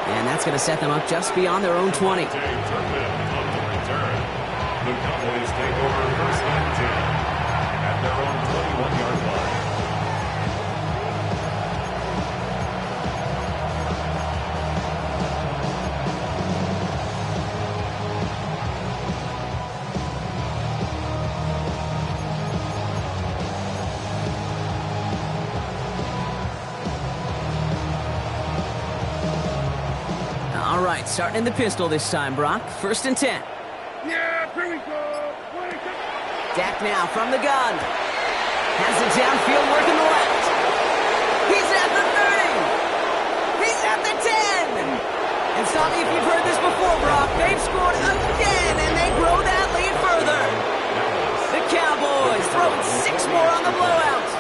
And that's going to set them up just beyond their own 20. Turpin on the return. The Cowboys take over first and 10 at their own 21-yard line. All right, starting in the pistol this time, Brock. First and 10. Yeah, here we go. Dak now from the gun. Has it downfield working the left. He's at the 30. He's at the 10. And stop me if you've heard this before, Brock. They've scored again, and they grow that lead further. The Cowboys throwing 6 more on the blowout.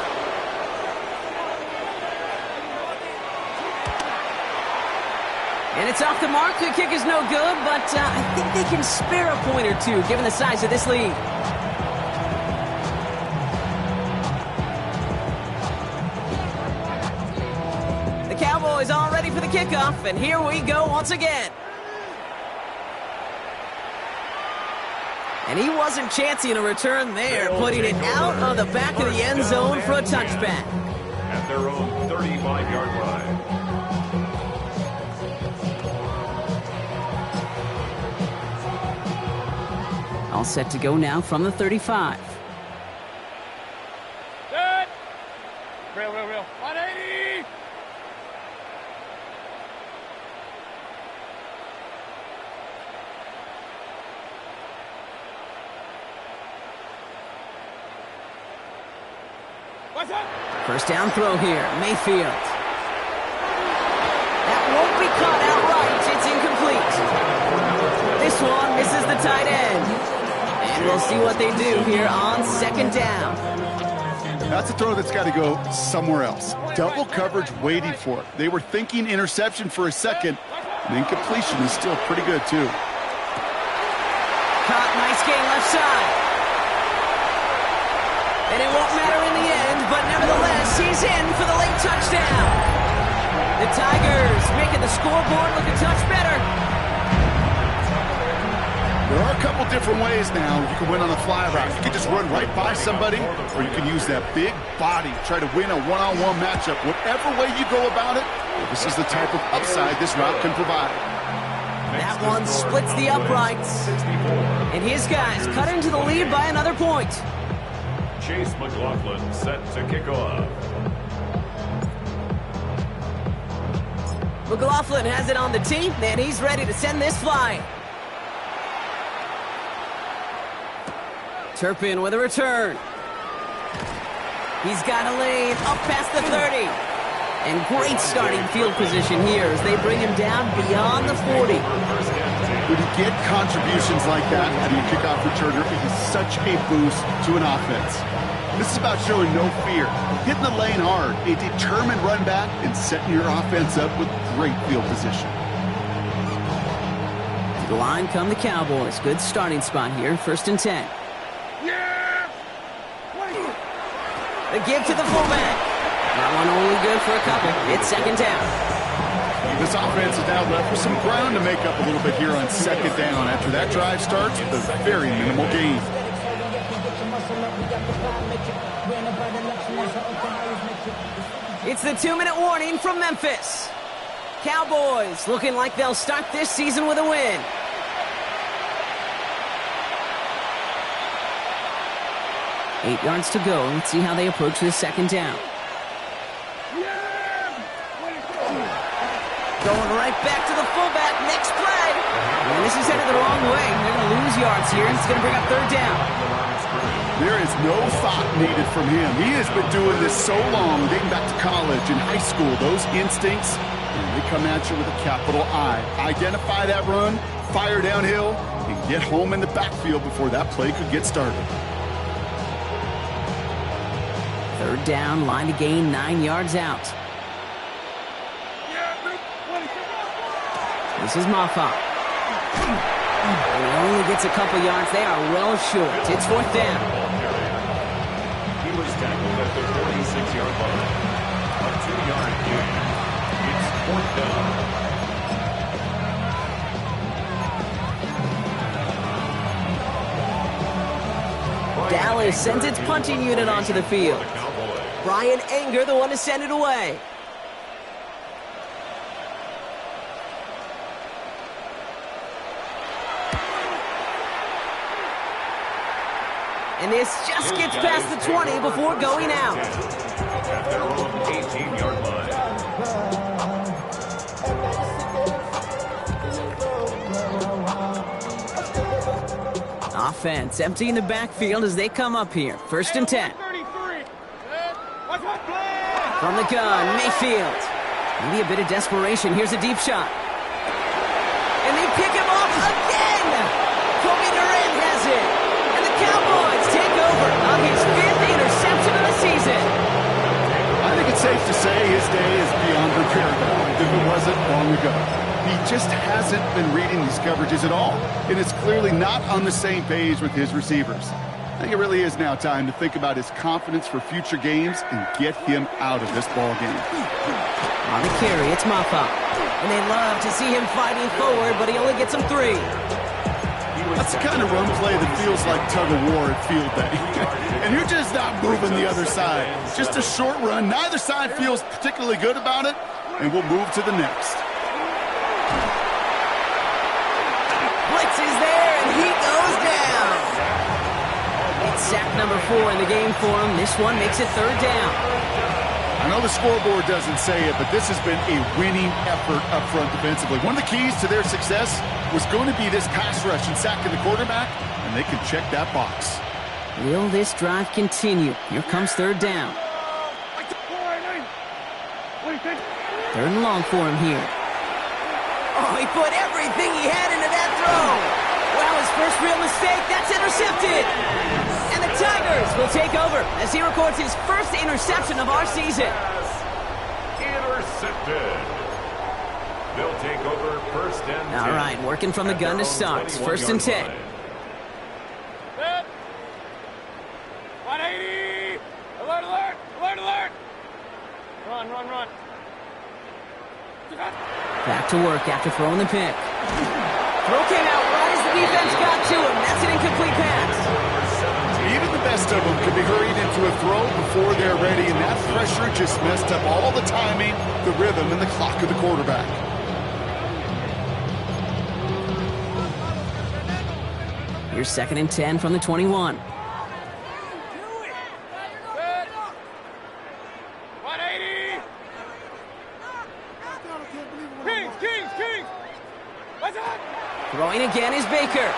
And it's off the mark. The kick is no good, but I think they can spare a point or two given the size of this lead. The Cowboys all ready for the kickoff, and here we go once again. And he wasn't chancing a return there, putting it out of the back of the end zone for a touchback. At their own 35-yard line. All set to go now from the 35. Good. Real. 180. What's up? First down throw here, Mayfield. That won't be caught outright. It's incomplete. This one misses the tight end. And we'll see what they do here on second down. That's a throw that's got to go somewhere else. Double coverage waiting for it. They were thinking interception for a second, and incompletion is still pretty good, too. Caught, nice gain left side. And it won't matter in the end, but nevertheless, he's in for the late touchdown. The Tigers making the scoreboard look a touch better. There are a couple different ways now you can win on a fly route. You can just run right by somebody, or you can use that big body, try to win a one-on-one matchup. Whatever way you go about it, this is the type of upside this route can provide. That one splits the uprights. And his guys cut into the lead by another point. Chase McLaughlin set to kick off. McLaughlin has it on the tee, and he's ready to send this flying. Turpin with a return. He's got a lane up past the 30. And great starting field position here as they bring him down beyond the 40. When you get contributions like that out of your kickoff returner, it is such a boost to an offense. This is about showing no fear, hitting the lane hard, a determined run back, and setting your offense up with great field position. To the line come the Cowboys. Good starting spot here, 1st and 10. Yeah. The give to the fullback. That one only good for a couple. It's second down. This offense is now left with some ground to make up a little bit here on second down. After that drive starts with a very minimal gain. It's the 2-minute warning from Memphis. Cowboys looking like they'll start this season with a win. Eight yards to go. Let's see how they approach this second down. Going right back to the fullback. Next play. And this is headed the wrong way. They're going to lose yards here. It's going to bring up third down. There is no thought needed from him. He has been doing this so long, dating back to college and high school. Those instincts, they come at you with a capital I. Identify that run, fire downhill, and get home in the backfield before that play could get started. Third down, line to gain 9 yards out. This is Moffa. And he only gets a couple yards. They are well short. It's fourth down. He was tackled at the 46-yard line. A 2-yard gain. It's fourth down. Dallas sends its punting unit onto the field. Brian Anger, the one to send it away. And this just gets past the 20 before going out. At their own 18-yard line. Offense emptying the backfield as they come up here. 1st and 10. From the gun, Mayfield. Maybe a bit of desperation. Here's a deep shot. And they pick him off again. Kobe Durant has it. And the Cowboys take over on his 5th interception of the season. I think it's safe to say his day is beyond repair now, if it wasn't long ago. He just hasn't been reading these coverages at all, and it's clearly not on the same page with his receivers. I think it really is now time to think about his confidence for future games and get him out of this ball game. On the carry, it's Moffa. And they love to see him fighting forward, but he only gets them 3. He That's the kind of run play that feels like tug-of-war at field day. And you're just not moving the other side. Just a short run. Neither side feels particularly good about it, and we'll move to the next. Blitz is there, and he goes down. It's sack number 4 in the game for him. This one makes it 3rd down. I know the scoreboard doesn't say it, but this has been a winning effort up front defensively. One of the keys to their success was going to be this pass rush and sacking the quarterback, and they can check that box. Will this drive continue? Here comes 3rd down. 3rd and long for him here. Oh, he put everything he had into that throw. Well, his first real mistake, that's intercepted. And the Tigers will take over as he records his first interception of our season. Intercepted. They'll take over 1st and 10. All right, working from the gun to start. 1st and 10. 180! Alert, alert! Alert, alert! Run, run, run. Back to work after throwing the pick. Throw came out right as the defense got to him. That's an incomplete pass. Even the best of them could be hurried into a throw before they're ready, and that pressure just messed up all the timing, the rhythm, and the clock of the quarterback. Here's 2nd and 10 from the 21. 180! Kings, Kings, Kings! What's that? Throwing again is Baker.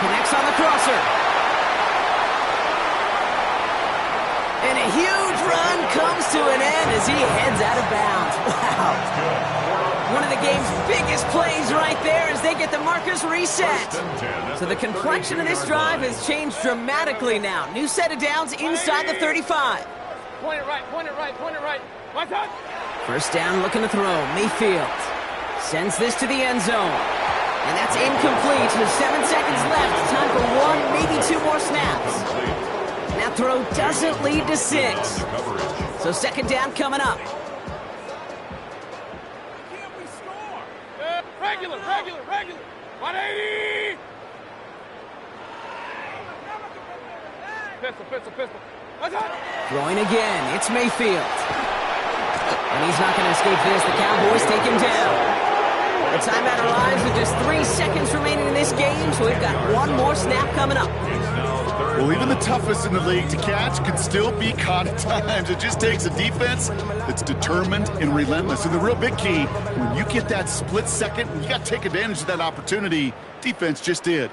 Connects on the crosser. And a huge run comes to an end as he heads out of bounds. Wow. One of the game's biggest plays right there as they get the markers reset. So the complexion of this drive has changed dramatically now. New set of downs inside the 35. Point it right, point it right, point it right. What's that? 1st down looking to throw. Mayfield sends this to the end zone. And that's incomplete with 7 seconds left. Time for 1, maybe 2 more snaps. That throw doesn't lead to 6. So 2nd down coming up. Regular, regular, regular. 180! Pistol, pistol, pistol. What's that? Throwing again. It's Mayfield. And he's not going to escape this. The Cowboys take him down. The timeout arrives with just 3 seconds remaining in this game, so we've got 1 more snap coming up. Well, even the toughest in the league to catch can still be caught at times. It just takes a defense that's determined and relentless. And the real big key, when you get that split second, you got to take advantage of that opportunity. Defense just did.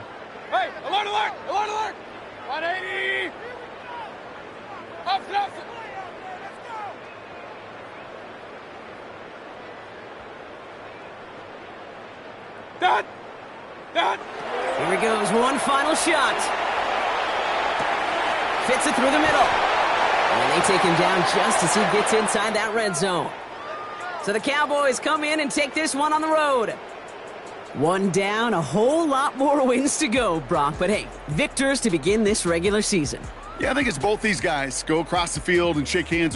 Hey, alert, alert, alert, alert! 180! Up, up, Done! Done! Here he goes, one final shot. Fits it through the middle. And they take him down just as he gets inside that red zone. So the Cowboys come in and take this one on the road. 1 down, a whole lot more wins to go, Brock. But hey, victors to begin this regular season. Yeah, I think it's both these guys go across the field and shake hands with